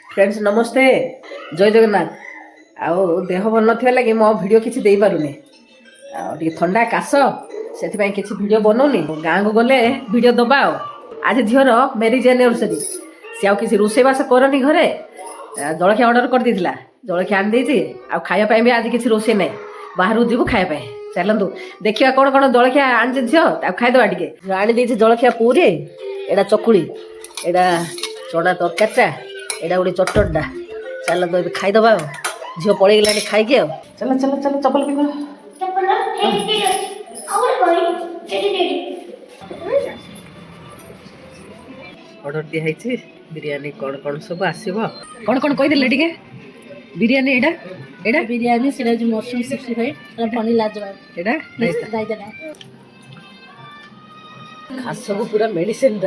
friends नमस्ते जय जगन्नाथ आओ देह भल न लगे मो भिडियो किसी दे पारुनी टे थंडा काश से किसी भिडियो बनौनी गाँ को गले भिडियो दबा आज झीर मेरीज एनिवर्सरी सी आउ किसी रोषेईवास करनी घरे जलखिया ऑर्डर कर देथिला जलखिया आन देती आ खाया भी आज किसी रोषे ना बाहर जीवु खाया चलतु देखा कौन कौन जलखिया आन झील खाईदे टे आनी दे जलखिया पूरी एटा चकुड़ी एटा चना तरकारीटा एटा गोटे चटटा चलतु ए खाईदबा झील पलैगला खाई चल चल चल चप्पल पिंध ऑर्डर दिखाई बिरियानी कौन कौन सब आसो कौन कौन कहीदे टे बिरियानी एटा एटा बिरियानी से मशरूम 65 पनीर लाजवाब एटा खास को पूरा मेडिसिन